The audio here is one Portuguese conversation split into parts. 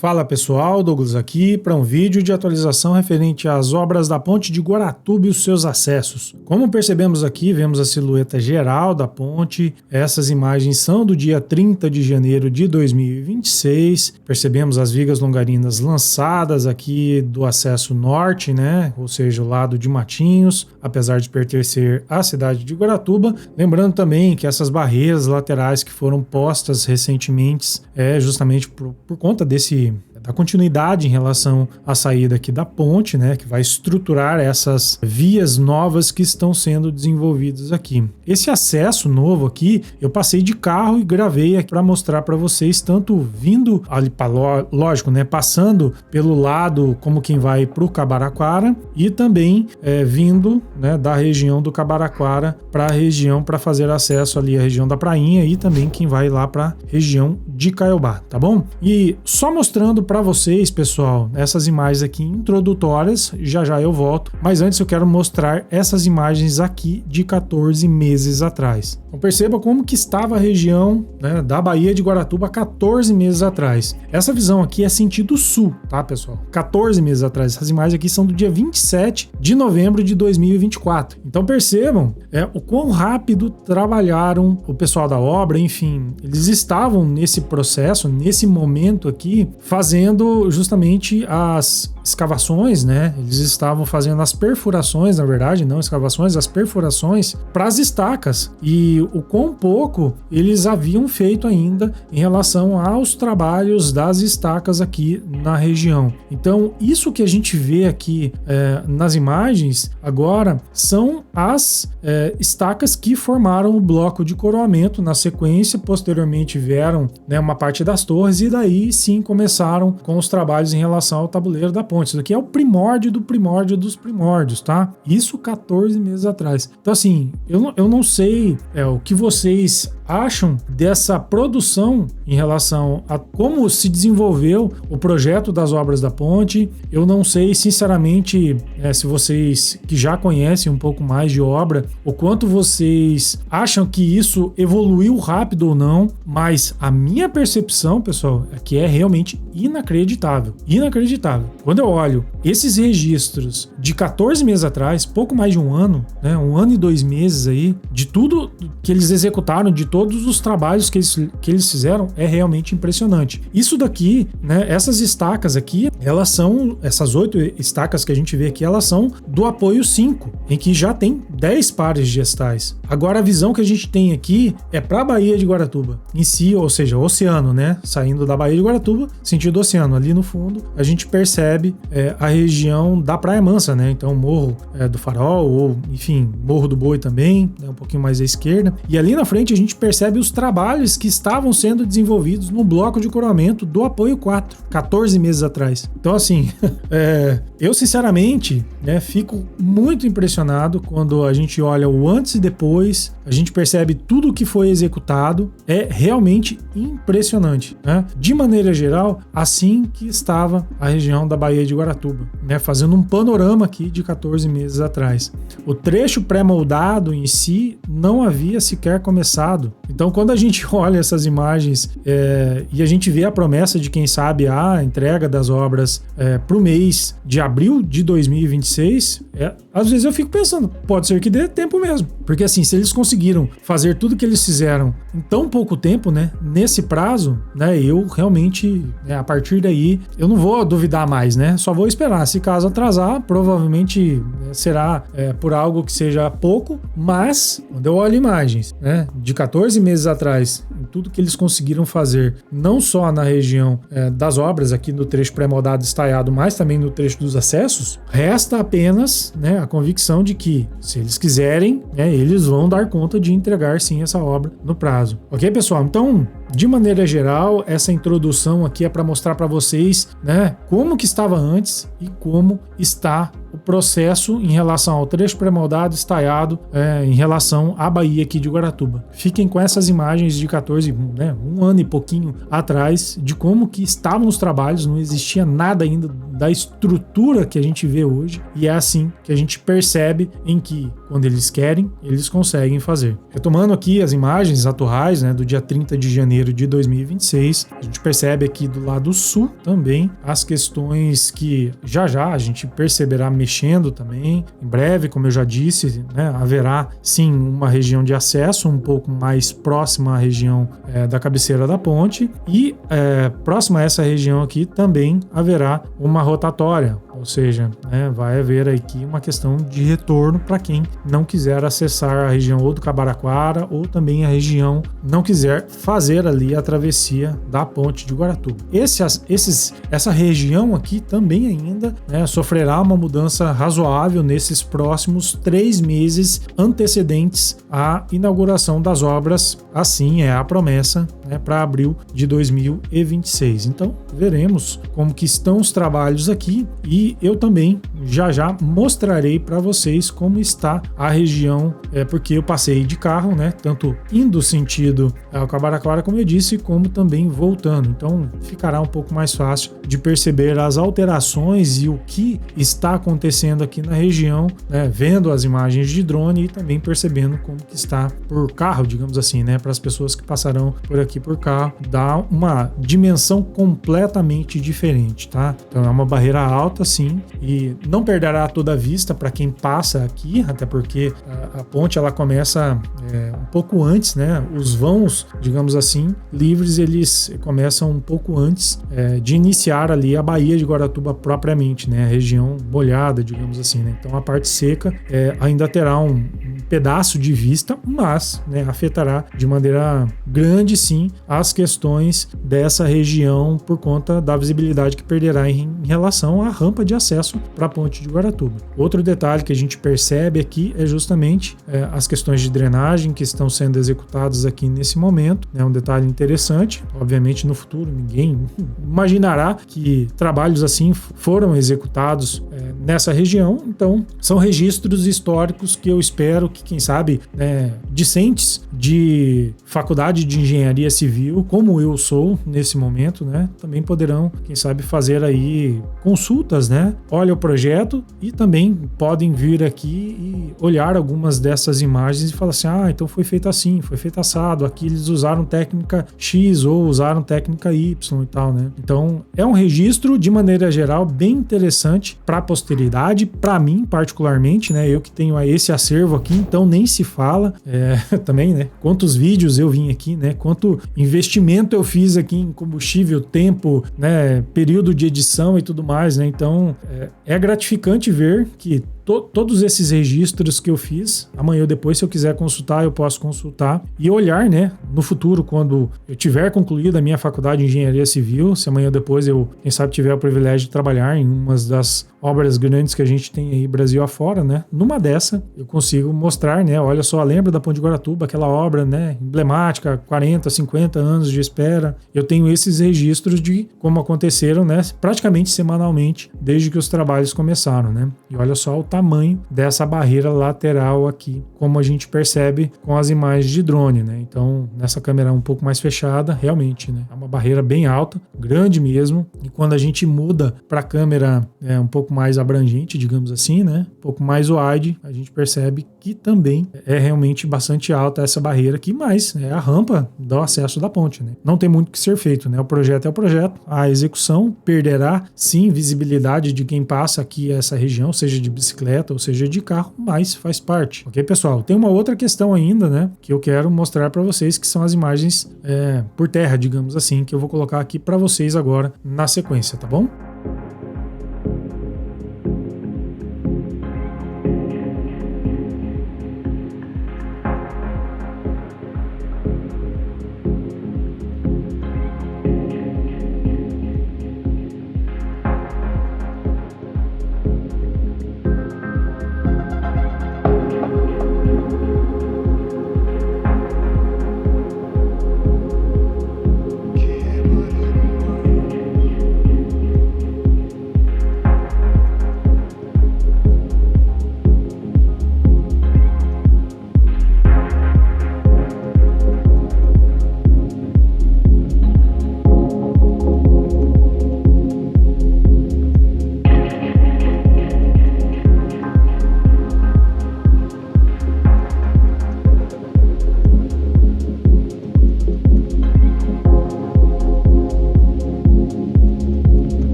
Fala pessoal, Douglas aqui para um vídeo de atualização referente às obras da ponte de Guaratuba e os seus acessos. Como percebemos aqui, vemos a silhueta geral da ponte. Essas imagens são do dia 30 de janeiro de 2026. Percebemos as vigas longarinas lançadas aqui do acesso norte, né? Ou seja, o lado de Matinhos, apesar de pertencer à cidade de Guaratuba. Lembrando também que essas barreiras laterais que foram postas recentemente justamente por conta da continuidade em relação à saída aqui da ponte, né, que vai estruturar essas vias novas que estão sendo desenvolvidas aqui. Esse acesso novo aqui, eu passei de carro e gravei aqui para mostrar para vocês, tanto vindo ali, lógico, né, passando pelo lado como quem vai para o Cabaraquara e também vindo, né, da região do Cabaraquara para a região para fazer acesso ali à região da Prainha e também quem vai lá para a região de Caiobá, tá bom? E só mostrando para vocês, pessoal, essas imagens aqui introdutórias, já eu volto, mas antes eu quero mostrar essas imagens aqui de 14 meses atrás. Então perceba como que estava a região, né, da Baía de Guaratuba 14 meses atrás. Essa visão aqui é sentido sul, tá, pessoal? 14 meses atrás. Essas imagens aqui são do dia 27 de novembro de 2024. Então percebam o quão rápido trabalharam o pessoal da obra, enfim, eles estavam nesse processo, nesse momento aqui, fazendo justamente as escavações, né? Eles estavam fazendo as perfurações, na verdade, não escavações, as perfurações para as estacas. E o quão pouco eles haviam feito ainda em relação aos trabalhos das estacas aqui na região. Então, isso que a gente vê aqui nas imagens agora são as estacas que formaram o bloco de coroamento na sequência. Posteriormente vieram, né, uma parte das torres e daí sim começaram com os trabalhos em relação ao tabuleiro da ponte. Isso daqui é o primórdio do primórdio dos primórdios, tá? Isso 14 meses atrás. Então assim, eu não sei o que vocês acham dessa produção em relação a como se desenvolveu o projeto das obras da ponte. Eu não sei, sinceramente, se vocês que já conhecem um pouco mais de obra, o quanto vocês acham que isso evoluiu rápido ou não, mas a minha percepção, pessoal, é que é realmente inacreditável. Inacreditável. Quando eu olho esses registros de 14 meses atrás, pouco mais de um ano, né, 1 ano e 2 meses aí, de tudo que eles executaram, de todos os trabalhos que eles fizeram, é realmente impressionante. Isso daqui, né, essas estacas aqui, elas são, essas 8 estacas que a gente vê aqui, elas são do apoio 5, em que já tem 10 pares gestais. Agora a visão que a gente tem aqui é para a Baía de Guaratuba em si, ou seja, o oceano, né, saindo da Baía de Guaratuba, sentido oceano. Ali no fundo, a gente percebe a região da Praia Mansa, né, então Morro do Farol, ou enfim, Morro do Boi também, né, um pouquinho mais à esquerda. E ali na frente a gente percebe os trabalhos que estavam sendo desenvolvidos no bloco de coroamento do apoio 4, 14 meses atrás. Então assim, eu sinceramente, né, fico muito impressionado quando a gente olha o antes e depois, a gente percebe tudo o que foi executado, é realmente impressionante, né? De maneira geral, assim que estava a região da Baía de Guaratuba, né, fazendo um panorama aqui de 14 meses atrás. O trecho pré-moldado em si não havia sequer começado. Então, quando a gente olha essas imagens e a gente vê a promessa de, quem sabe, a entrega das obras para o mês de abril de 2026, às vezes eu fico pensando, pode ser que dê tempo mesmo. Porque assim, se eles conseguiram fazer tudo que eles fizeram em tão pouco tempo, né, nesse prazo, né, eu realmente, a partir daí, eu não vou duvidar mais, né, só vou esperar. Se caso atrasar, provavelmente será por algo que seja pouco, mas quando eu olho imagens, né, de 14 meses atrás, em tudo que eles conseguiram fazer, não só na região das obras, aqui no trecho pré-moldado estaiado, mas também no trecho dos acessos, resta apenas, né, a convicção de que, se eles quiserem, eles vão dar conta de entregar sim essa obra no prazo. Ok, pessoal? Então, de maneira geral, essa introdução aqui é para mostrar para vocês, né, como que estava antes e como está o processo em relação ao trecho pré-moldado, estaiado, em relação à Baía aqui de Guaratuba. Fiquem com essas imagens de 14, né, um ano e pouquinho atrás, de como que estavam os trabalhos, não existia nada ainda da estrutura que a gente vê hoje, e é assim que a gente percebe em que, quando eles querem, eles conseguem fazer. Retomando aqui as imagens atuais, né, do dia 30 de janeiro de 2026, a gente percebe aqui do lado sul também as questões que já a gente perceberá mexendo também. Em breve, como eu já disse, né, haverá sim uma região de acesso um pouco mais próxima à região da cabeceira da ponte, e próxima a essa região aqui também haverá uma rotatória, ou seja, né, vai haver aqui uma questão de retorno para quem não quiser acessar a região ou do Cabaraquara ou também a região não quiser fazer ali a travessia da ponte de Guaratuba. Essa região aqui também ainda, né, sofrerá uma mudança razoável nesses próximos 3 meses antecedentes à inauguração das obras, assim é a promessa, né, para abril de 2026. Então veremos como que estão os trabalhos aqui, e eu também já mostrarei para vocês como está a região, porque eu passei de carro, né, tanto indo sentido ao Cabaraquara, como eu disse, como também voltando. Então ficará um pouco mais fácil de perceber as alterações e o que está acontecendo aqui na região, né, vendo as imagens de drone e também percebendo como que está por carro, digamos assim, né, para as pessoas que passarão por aqui por carro, dá uma dimensão completamente diferente, tá? Então é uma barreira alta, sim, e não perderá toda a vista para quem passa aqui, até porque a ponte ela começa um pouco antes, né? Os vãos, digamos assim, livres, eles começam um pouco antes de iniciar ali a Baía de Guaratuba propriamente, né? A região molhada, digamos assim, né? Então a parte seca ainda terá um pedaço de vista, mas, né, afetará de maneira grande, sim, as questões dessa região por conta da visibilidade que perderá em relação à rampa de acesso para a ponte de Guaratuba. Outro detalhe que a gente percebe aqui é justamente as questões de drenagem que estão sendo executadas aqui nesse momento. É um detalhe interessante. Obviamente, no futuro, ninguém imaginará que trabalhos assim foram executados nessa região. Então, são registros históricos que eu espero que, quem sabe, discentes de faculdade de engenharia civil, como eu sou nesse momento, né, também poderão, quem sabe, fazer aí consultas, né? Olha o projeto e também podem vir aqui e olhar algumas dessas imagens e falar assim, então foi feito assim, foi feito assado, aqui eles usaram técnica X ou usaram técnica Y e tal, né? Então é um registro, de maneira geral, bem interessante para a posteridade, para mim particularmente, né? Eu que tenho esse acervo aqui, então nem se fala também, né? Quantos vídeos eu vim aqui, né? Quanto investimento eu fiz aqui em combustível, tempo, né? Período de edição e tudo mais, né? Então é gratificante ver que todos esses registros que eu fiz, amanhã ou depois, se eu quiser consultar, eu posso consultar e olhar, né, no futuro, quando eu tiver concluído a minha faculdade de engenharia civil, se amanhã ou depois eu, quem sabe, tiver o privilégio de trabalhar em uma das obras grandes que a gente tem aí Brasil afora, né, numa dessa eu consigo mostrar, né, olha só, lembra da Ponte de Guaratuba, aquela obra, né, emblemática, 40, 50 anos de espera. Eu tenho esses registros de como aconteceram, né, praticamente semanalmente, desde que os trabalhos começaram, né, e olha só o tamanho dessa barreira lateral aqui, como a gente percebe com as imagens de drone, né? Então, nessa câmera um pouco mais fechada, realmente, né? É uma barreira bem alta, grande mesmo, e quando a gente muda para a câmera um pouco mais abrangente, digamos assim, né? Um pouco mais wide, a gente percebe que também é realmente bastante alta essa barreira aqui, mas é a rampa do acesso da ponte, né? Não tem muito o que ser feito, né? O projeto é o projeto, a execução perderá, sim, visibilidade de quem passa aqui essa região, seja de bicicleta, ou seja de carro, mas faz parte. Ok, pessoal? Tem uma outra questão ainda, né, que eu quero mostrar para vocês, que são as imagens por terra, digamos assim, que eu vou colocar aqui para vocês agora na sequência, tá bom?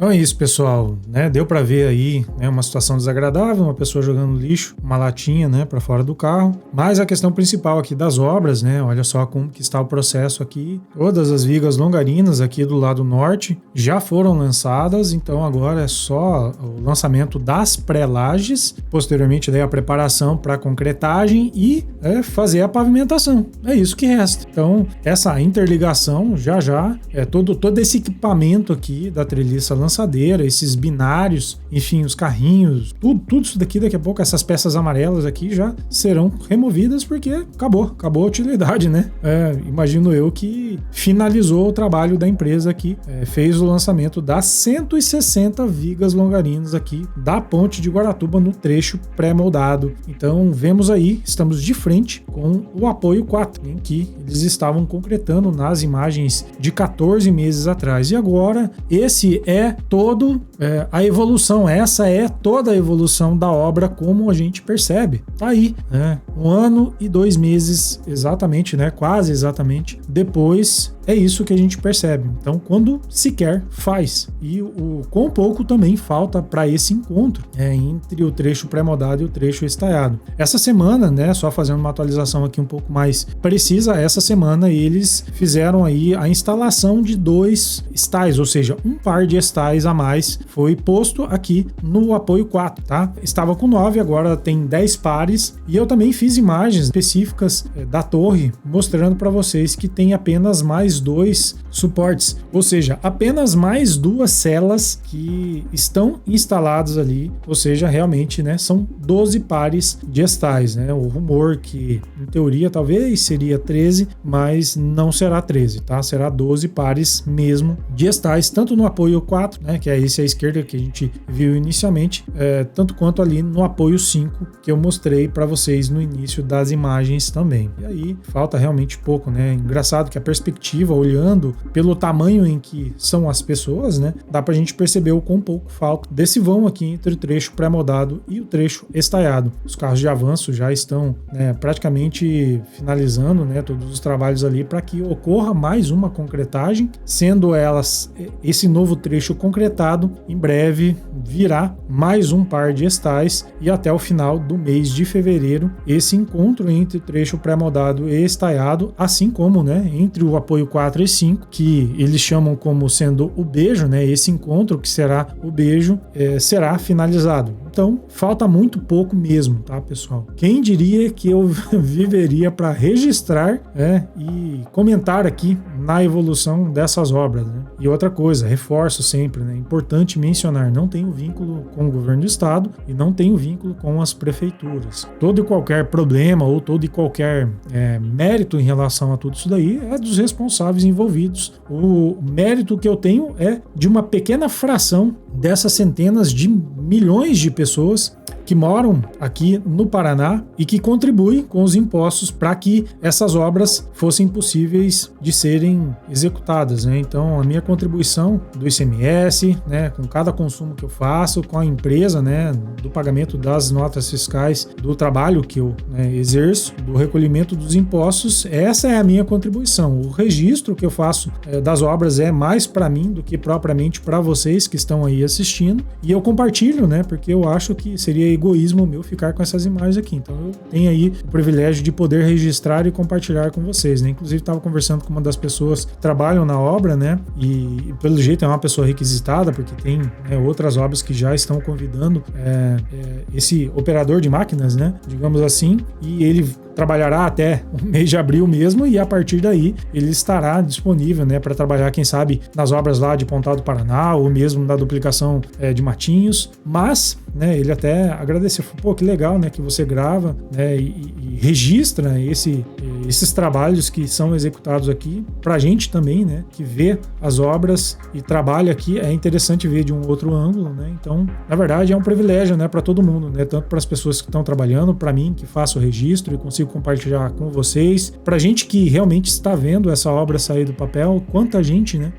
Então é isso, pessoal, né? Deu para ver aí, né, uma situação desagradável, uma pessoa jogando lixo, uma latinha, né, para fora do carro. Mas a questão principal aqui das obras, né? Olha só como que está o processo aqui. Todas as vigas longarinas aqui do lado norte já foram lançadas, então agora é só o lançamento das pré-lajes, posteriormente daí a preparação para concretagem e fazer a pavimentação. É isso que resta. Então essa interligação já todo esse equipamento aqui da treliça lançadeira, esses binários, enfim, os carrinhos, tudo isso daqui, daqui a pouco essas peças amarelas aqui já serão removidas porque acabou a utilidade, né? Imagino eu que finalizou o trabalho da empresa aqui, fez o lançamento das 160 vigas longarinas aqui da ponte de Guaratuba no trecho pré-moldado. Então vemos aí, estamos de frente com o apoio 4, em que eles estavam concretando nas imagens de 14 meses atrás. E agora esse é todo a evolução, essa é toda a evolução da obra como a gente percebe. Tá aí, 1 ano e 2 meses exatamente, né? Quase exatamente depois. É isso que a gente percebe. Então, quando sequer faz. E o quão pouco também falta para esse encontro entre o trecho pré-moldado e o trecho estaiado. Essa semana, né, só fazendo uma atualização aqui um pouco mais precisa, essa semana eles fizeram aí a instalação de 2 estais, ou seja, um par de estais a mais foi posto aqui no apoio 4, tá? Estava com 9, agora tem 10 pares. E eu também fiz imagens específicas da torre, mostrando para vocês que tem apenas mais 2 suportes, ou seja, apenas mais 2 celas que estão instaladas ali, ou seja, realmente, né, são 12 pares de estais, né? O rumor que em teoria talvez seria 13, mas não será 13, tá? Será 12 pares mesmo de estais, tanto no apoio 4, né, que é esse à esquerda que a gente viu inicialmente, tanto quanto ali no apoio 5 que eu mostrei para vocês no início das imagens também. E aí falta realmente pouco, né? Engraçado que a perspectiva, olhando pelo tamanho em que são as pessoas, né, dá pra gente perceber o quão pouco falta desse vão aqui entre o trecho pré-moldado e o trecho estaiado. Os carros de avanço já estão, né, praticamente finalizando, né, todos os trabalhos ali para que ocorra mais uma concretagem, sendo esse novo trecho concretado, em breve virá mais um par de estais e até o final do mês de fevereiro esse encontro entre trecho pré-moldado e estaiado, assim como, né, entre o apoio 4 e 5, que eles chamam como sendo o beijo, né? Esse encontro que será o beijo será finalizado. Então, falta muito pouco mesmo, tá, pessoal? Quem diria que eu viveria para registrar e comentar aqui na evolução dessas obras, né? E outra coisa, reforço sempre, né? Importante mencionar, não tenho vínculo com o governo do estado e não tenho vínculo com as prefeituras. Todo e qualquer problema ou todo e qualquer mérito em relação a tudo isso daí é dos responsáveis envolvidos. O mérito que eu tenho é de uma pequena fração dessas centenas de milhões de pessoas que moram aqui no Paraná e que contribuem com os impostos para que essas obras fossem possíveis de serem executadas, né? Então, a minha contribuição do ICMS, né, com cada consumo que eu faço, com a empresa, né, do pagamento das notas fiscais, do trabalho que eu exerço, do recolhimento dos impostos, essa é a minha contribuição. O registro que eu faço das obras é mais para mim do que propriamente para vocês que estão aí assistindo, e eu compartilho, né, porque eu acho que seria egoísmo meu ficar com essas imagens aqui. Então eu tenho aí o privilégio de poder registrar e compartilhar com vocês, né? Inclusive estava conversando com uma das pessoas que trabalham na obra, né? E pelo jeito é uma pessoa requisitada, porque tem outras obras que já estão convidando esse operador de máquinas, né? Digamos assim, e ele trabalhará até o mês de abril mesmo, e a partir daí ele estará disponível, né, para trabalhar, quem sabe, nas obras lá de Pontal do Paraná ou mesmo na duplicação de Matinhos. Mas, né, ele até agradeceu, pô, que legal, né, que você grava, né, e registra esses trabalhos que são executados aqui pra gente também, né, que vê as obras e trabalha aqui. É interessante ver de um outro ângulo, né? Então, na verdade, é um privilégio, né, para todo mundo, né, tanto para as pessoas que estão trabalhando, para mim que faço o registro e consigo consigo compartilhar com vocês. Pra gente que realmente está vendo essa obra sair do papel, quanta gente, né,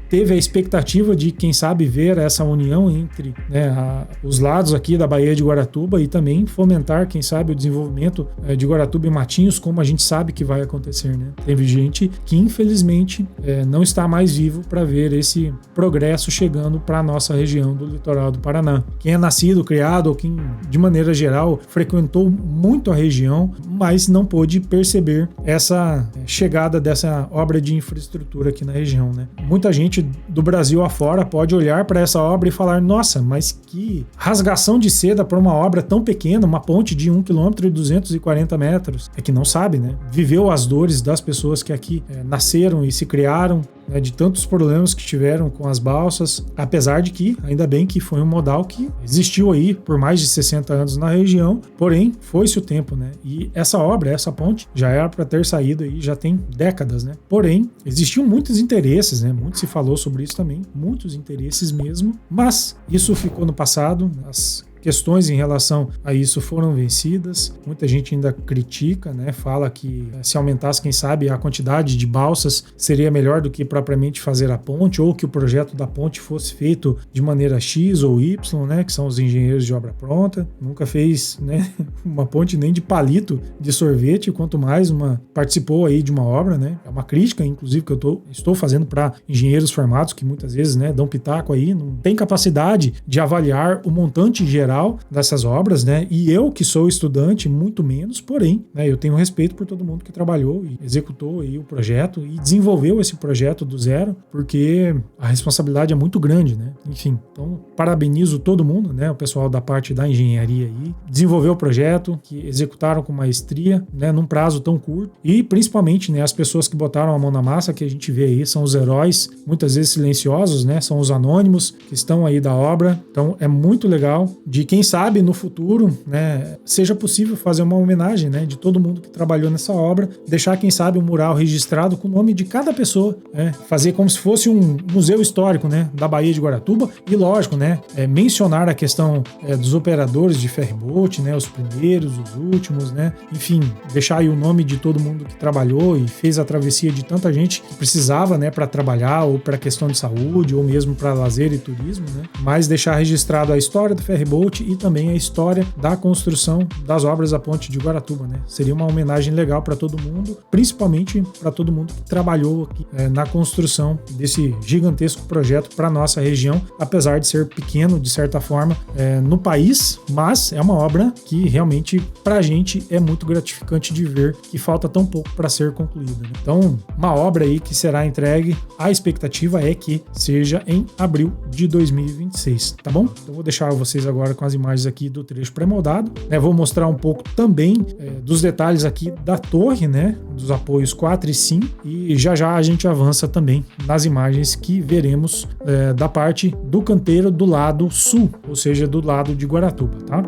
teve a expectativa de, quem sabe, ver essa união entre, né, os lados aqui da Baía de Guaratuba e também fomentar, quem sabe, o desenvolvimento de Guaratuba e Matinhos, como a gente sabe que vai acontecer, né? Teve gente que, infelizmente, não está mais vivo para ver esse progresso chegando para a nossa região do litoral do Paraná. Quem é nascido, criado, ou quem, de maneira geral, frequentou muito a região, mas não pôde perceber essa chegada dessa obra de infraestrutura aqui na região, né? Muita gente do Brasil afora pode olhar para essa obra e falar: nossa, mas que rasgação de seda para uma obra tão pequena, uma ponte de 1 km e 240 metros. É que não sabe, né? Viveu as dores das pessoas que aqui nasceram e se criaram, né, de tantos problemas que tiveram com as balsas, apesar de que, ainda bem que foi um modal que existiu aí por mais de 60 anos na região, porém, foi-se o tempo, né? E essa obra, essa ponte, já era para ter saído aí, já tem décadas, né? Porém, existiam muitos interesses, né? Muito se falou sobre isso também, muitos interesses mesmo, mas isso ficou no passado. As questões em relação a isso foram vencidas. Muita gente ainda critica, né? Fala que se aumentasse, quem sabe, a quantidade de balsas seria melhor do que propriamente fazer a ponte, ou que o projeto da ponte fosse feito de maneira X ou Y, né? Que são os engenheiros de obra pronta. Nunca fez, né, uma ponte nem de palito de sorvete, quanto mais participou aí de uma obra, né? É uma crítica, inclusive, que eu estou fazendo para engenheiros formados que muitas vezes, né, dão pitaco aí, não tem capacidade de avaliar o montante geral dessas obras, né? E eu, que sou estudante, muito menos, porém, né, eu tenho respeito por todo mundo que trabalhou e executou aí o projeto e desenvolveu esse projeto do zero, porque a responsabilidade é muito grande, né? Enfim, então parabenizo todo mundo, né? O pessoal da parte da engenharia aí, desenvolveu o projeto, que executaram com maestria, né? Num prazo tão curto, e principalmente, né, as pessoas que botaram a mão na massa, que a gente vê aí, são os heróis, muitas vezes silenciosos, né? São os anônimos que estão aí da obra. Então é muito legal de, quem sabe, no futuro, né, seja possível fazer uma homenagem, né, de todo mundo que trabalhou nessa obra, deixar, quem sabe, um mural registrado com o nome de cada pessoa, né, fazer como se fosse um museu histórico, né, da Baía de Guaratuba, e lógico, né, mencionar a questão dos operadores de ferryboat, né, os primeiros, os últimos, né, enfim, deixar aí o nome de todo mundo que trabalhou e fez a travessia de tanta gente que precisava, né, para trabalhar, ou para questão de saúde, ou mesmo para lazer e turismo, né, mas deixar registrado a história do ferryboat e também a história da construção das obras da ponte de Guaratuba, né? Seria uma homenagem legal para todo mundo, principalmente para todo mundo que trabalhou aqui na construção desse gigantesco projeto para nossa região, apesar de ser pequeno de certa forma no país, mas é uma obra que realmente para a gente é muito gratificante de ver que falta tão pouco para ser concluída, né? Então, uma obra aí que será entregue, a expectativa é que seja em abril de 2026, tá bom? Então vou deixar vocês agora com as imagens aqui do trecho pré-moldado, né? Vou mostrar um pouco também dos detalhes aqui da torre, né? Dos apoios 4 e 5, e já já a gente avança também nas imagens que veremos da parte do canteiro do lado sul, ou seja, do lado de Guaratuba, tá?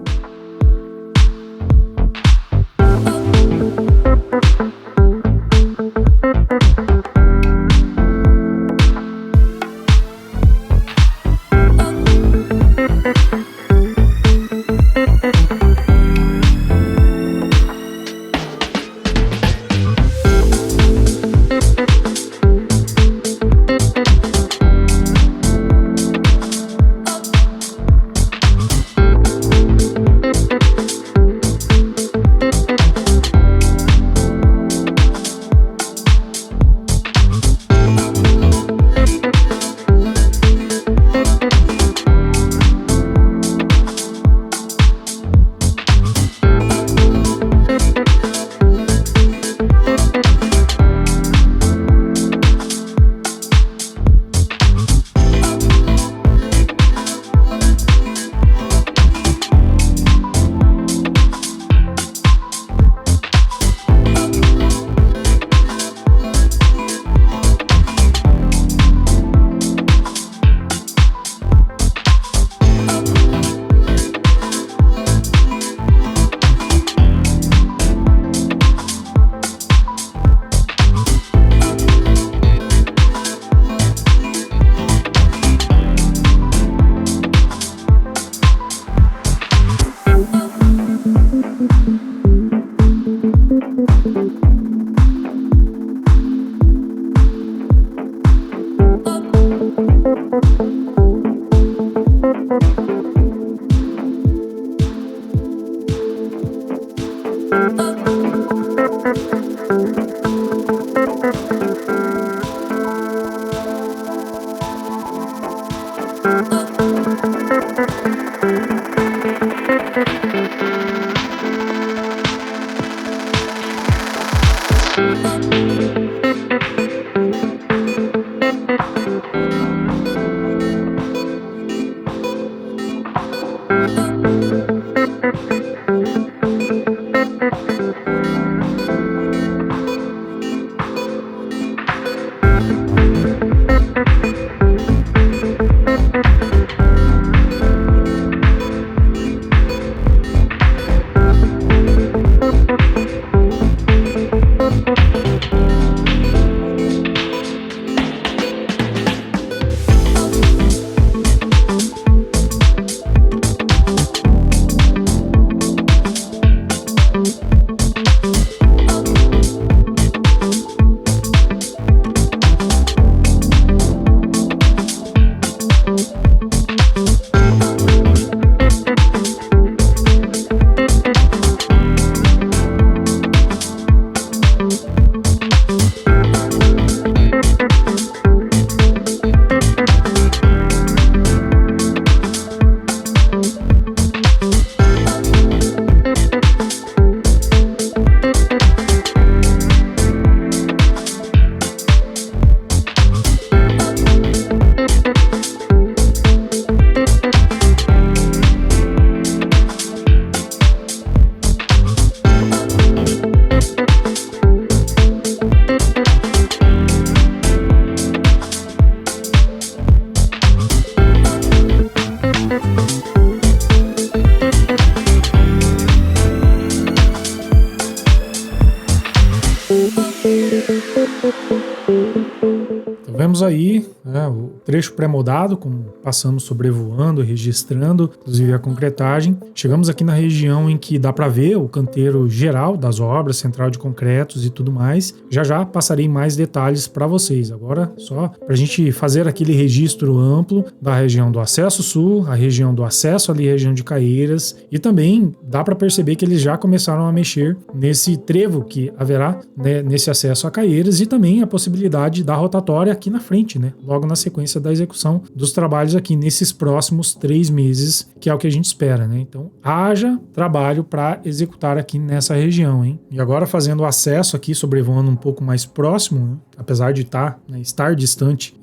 Vemos aí, né, o trecho pré-moldado, como passamos sobrevoando, registrando, inclusive a concretagem. Chegamos aqui na região em que dá para ver o canteiro geral das obras, central de concretos e tudo mais. Já passarei mais detalhes para vocês. Agora, só para a gente fazer aquele registro amplo da região do acesso sul, a região do acesso ali, região de Caieiras, e também dá para perceber que eles já começaram a mexer nesse trevo que haverá, né, nesse acesso a Caieiras, e também a possibilidade da rotatória aqui na frente, né, logo na sequência da execução dos trabalhos aqui nesses próximos 3 meses, que é o que a gente espera, né? Então, haja trabalho para executar aqui nessa região, hein? E agora fazendo o acesso aqui, sobrevoando um pouco mais próximo, né, apesar de estar distante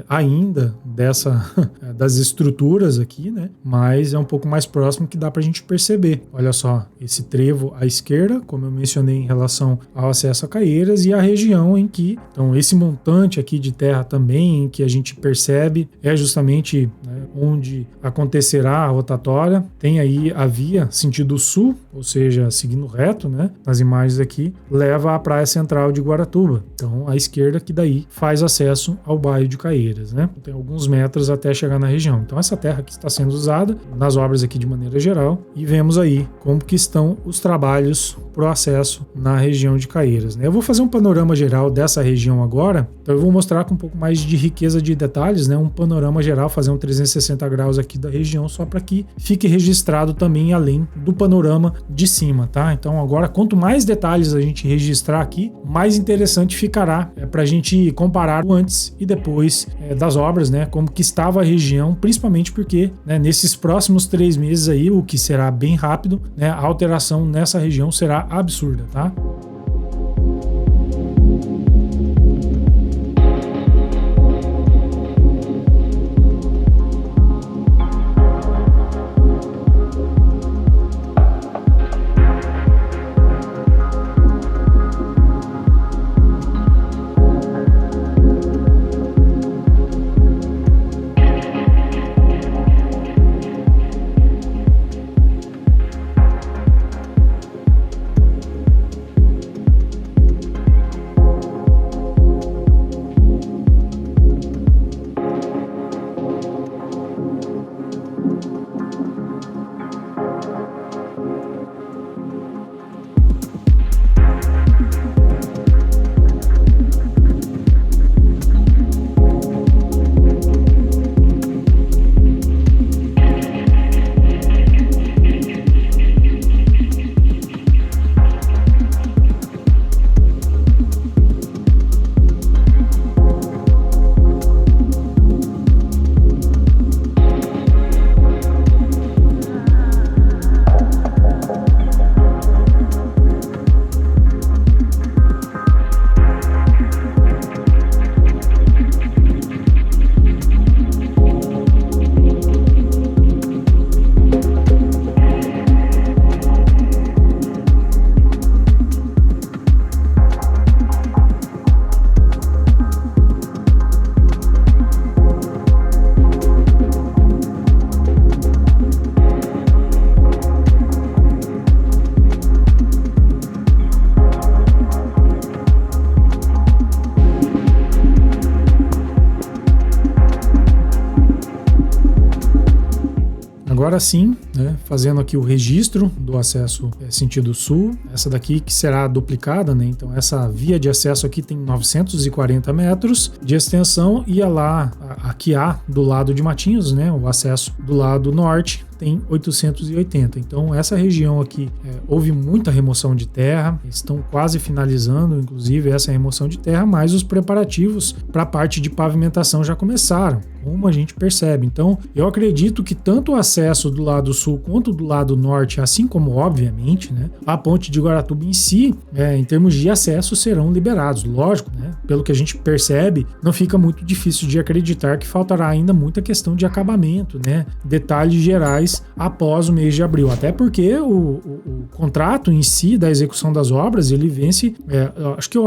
ainda das estruturas aqui, né? Mas é um pouco mais próximo que dá pra gente perceber. Olha só, esse trevo à esquerda, como eu mencionei em relação ao acesso a Caieiras, e a região em que, então, esse montante aqui de terra também, em que a gente percebe, é justamente, né, onde acontecerá a rotatória. Tem aí a via sentido sul, ou seja, seguindo reto, né? Nas imagens aqui, leva à praia central de Guaratuba. Então, à esquerda, que daí faz acesso ao bairro de Caieiras, né? Tem alguns metros até chegar na região. Então, essa terra aqui está sendo usada nas obras aqui de maneira geral, e vemos aí como que estão os trabalhos para o acesso na região de Caieiras, né? Eu vou fazer um panorama geral dessa região agora, então eu vou mostrar com um pouco mais de riqueza de detalhes, né? Um panorama geral, fazer um 360 graus aqui da região, só para que fique registrado também além do panorama de cima, tá? Então agora, quanto mais detalhes a gente registrar aqui, mais interessante ficará para a gente comparar o antes e depois das obras, né? Como que estava a região, principalmente porque, né, nesses próximos 3 meses aí, o que será bem rápido, né? A alteração nessa região será absurda, tá? agora sim, né, fazendo aqui o registro do acesso sentido sul, essa daqui que será duplicada, né? Então essa via de acesso aqui tem 940 metros de extensão e aqui há do lado de Matinhos, né, o acesso do lado norte tem 880. Então essa região aqui houve muita remoção de terra, estão quase finalizando inclusive essa remoção de terra, mas os preparativos para a parte de pavimentação já começaram, como a gente percebe. Então eu acredito que tanto o acesso do lado sul quanto do lado norte, assim como obviamente, né, a ponte de Guaratuba em si, em termos de acesso, serão liberados. Lógico, né, pelo que a gente percebe, não fica muito difícil de acreditar que faltará ainda muita questão de acabamento, né, detalhes gerais após o mês de abril, até porque o contrato em si da execução das obras, ele vence, acho que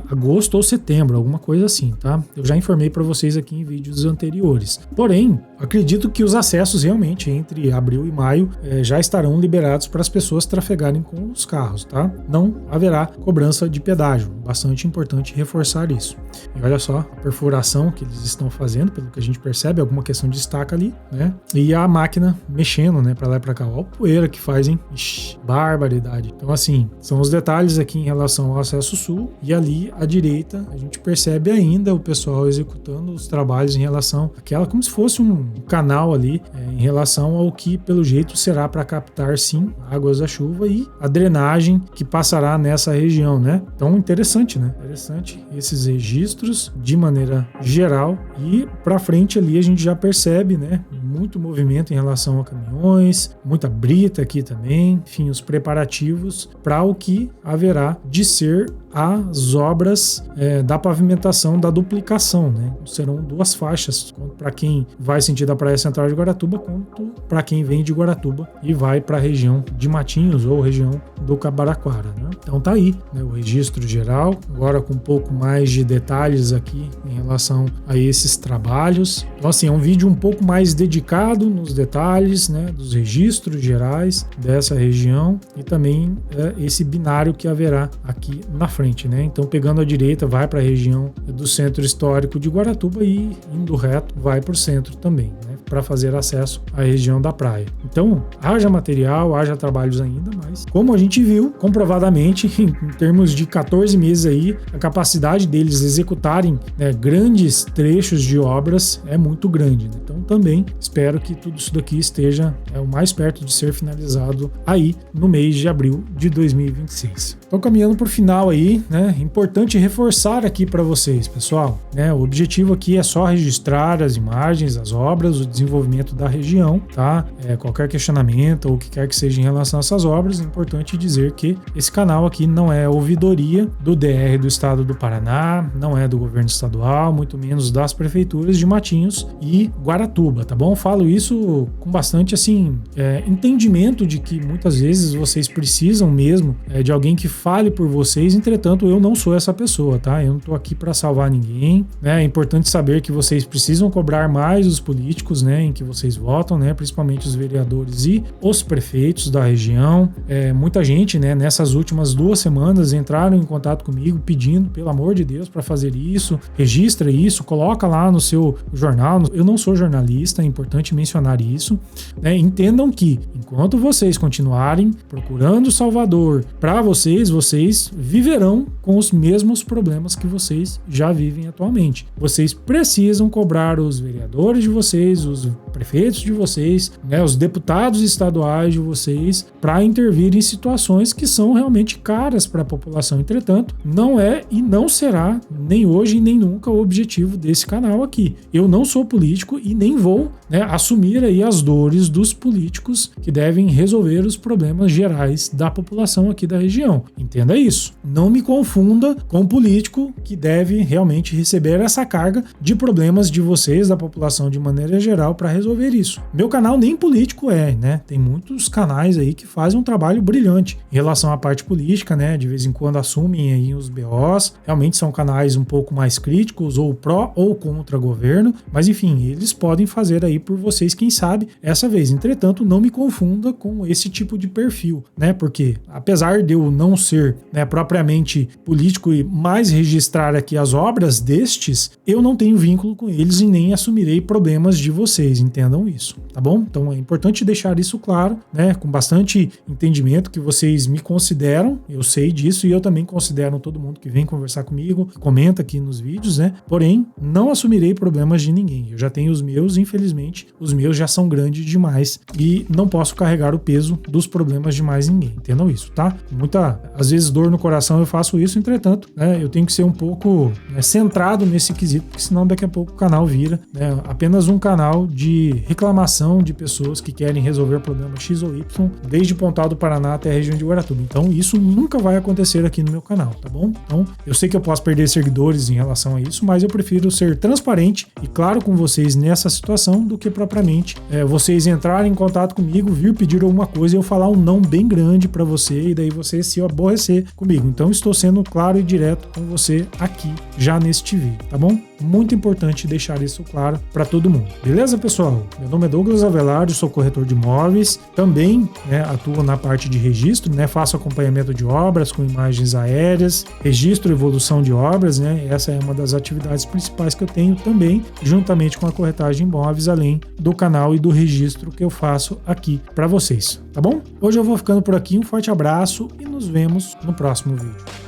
agosto ou setembro, alguma coisa assim, tá? Eu já informei para vocês aqui em vídeos anteriores. Porém, acredito que os acessos realmente entre abril e maio já estarão liberados para as pessoas trafegarem com os carros, tá? Não haverá cobrança de pedágio, bastante importante reforçar isso. E olha só a perfuração que eles estão fazendo, pelo que a gente percebe, alguma questão de estaca ali, né? E a máquina mexendo, né, pra lá e pra cá. Olha a poeira que fazem. Ixi, barbaridade. Então, assim, são os detalhes aqui em relação ao acesso sul, e ali à direita a gente percebe ainda o pessoal executando os trabalhos em relação àquela, como se fosse um canal ali, em relação ao que, pelo jeito, será para captar, sim, águas da chuva e a drenagem que passará nessa região, né? Então, interessante, né? Interessante esses registros de maneira geral, e pra frente ali a gente já percebe, né, muito movimento em relação a caminhões, muita brita aqui também, enfim, os preparativos para o que haverá de ser as obras da pavimentação, da duplicação, né? Serão duas faixas, tanto para quem vai sentido a Praia Central de Guaratuba, quanto para quem vem de Guaratuba e vai para a região de Matinhos ou região do Cabaraquara, né? Então tá aí, né, o registro geral, agora com um pouco mais de detalhes aqui em relação a esses trabalhos. Então, assim, é um vídeo um pouco mais dedicado nos detalhes, né, dos registros gerais dessa região, e também esse binário que haverá aqui na frente, né? Então, pegando a direita, vai para a região do centro histórico de Guaratuba e indo reto, vai para o centro também, né, para fazer acesso à região da praia. Então, haja material, haja trabalhos ainda, mas como a gente viu, comprovadamente, em termos de 14 meses aí, a capacidade deles executarem, né, grandes trechos de obras é muito grande, né? Então, também espero que tudo isso daqui esteja o mais perto de ser finalizado aí no mês de abril de 2026. Então, caminhando para o final aí, né, importante reforçar aqui para vocês, pessoal, né, o objetivo aqui é só registrar as imagens, as obras, o desenvolvimento da região, tá? Qualquer questionamento ou o que quer que seja em relação a essas obras, é importante dizer que esse canal aqui não é ouvidoria do DR do estado do Paraná, não é do governo estadual, muito menos das prefeituras de Matinhos e Guaratuba, tá bom? Falo isso com bastante, assim, entendimento de que muitas vezes vocês precisam mesmo de alguém que fale por vocês, entretanto eu não sou essa pessoa, tá? Eu não tô aqui para salvar ninguém, né? É importante saber que vocês precisam cobrar mais os políticos, né, em que vocês votam, né, principalmente os vereadores e os prefeitos da região. Muita gente, né, nessas últimas 2 semanas entraram em contato comigo pedindo, pelo amor de Deus, para fazer isso, registra isso, coloca lá no seu jornal. Eu não sou jornalista, é importante mencionar isso, né? Entendam que enquanto vocês continuarem procurando Salvador para vocês viverão com os mesmos problemas que vocês já vivem atualmente. Vocês precisam cobrar os vereadores de vocês, os prefeitos de vocês, né, os deputados estaduais de vocês, para intervir em situações que são realmente caras para a população. Entretanto, não é e não será, nem hoje nem nunca, o objetivo desse canal aqui. Eu não sou político e nem vou, né, assumir aí as dores dos políticos que devem resolver os problemas gerais da população aqui da região. Entenda isso. Não me confunda com o político que deve realmente receber essa carga de problemas de vocês, da população de maneira geral, para resolver isso. Meu canal nem político né? Tem muitos canais aí que fazem um trabalho brilhante em relação à parte política, né? De vez em quando assumem aí os BOs. Realmente são canais um pouco mais críticos, ou pró ou contra governo, mas enfim, eles podem fazer aí por vocês, quem sabe, essa vez. Entretanto, não me confunda com esse tipo de perfil, né? Porque apesar de eu não ser, né, propriamente político e mais registrar aqui as obras destes, eu não tenho vínculo com eles e nem assumirei problemas de vocês. vocês, entendam isso, tá bom? Então é importante deixar isso claro, né, com bastante entendimento que vocês me consideram, eu sei disso e eu também considero todo mundo que vem conversar comigo, que comenta aqui nos vídeos, né? Porém, não assumirei problemas de ninguém. Eu já tenho os meus, infelizmente, os meus já são grandes demais e não posso carregar o peso dos problemas de mais ninguém, entendam isso, tá? Muita, às vezes, dor no coração eu faço isso, entretanto, né, eu tenho que ser um pouco, né, centrado nesse quesito, porque senão daqui a pouco o canal vira, né, apenas um canal de reclamação de pessoas que querem resolver problema X ou Y, desde Pontal do Paraná até a região de Guaratuba. Então isso nunca vai acontecer aqui no meu canal, tá bom? Então eu sei que eu posso perder seguidores em relação a isso, mas eu prefiro ser transparente e claro com vocês nessa situação do que propriamente vocês entrarem em contato comigo, vir pedir alguma coisa e eu falar um não bem grande para você e daí você se aborrecer comigo. Então estou sendo claro e direto com você aqui já neste vídeo, tá bom? Muito importante deixar isso claro para todo mundo. Beleza, pessoal? Meu nome é Douglas Avelardo, sou corretor de imóveis, também, né, atuo na parte de registro, né, faço acompanhamento de obras com imagens aéreas, registro e evolução de obras, né, essa é uma das atividades principais que eu tenho também, juntamente com a corretagem de imóveis, além do canal e do registro que eu faço aqui para vocês, tá bom? Hoje eu vou ficando por aqui, um forte abraço e nos vemos no próximo vídeo.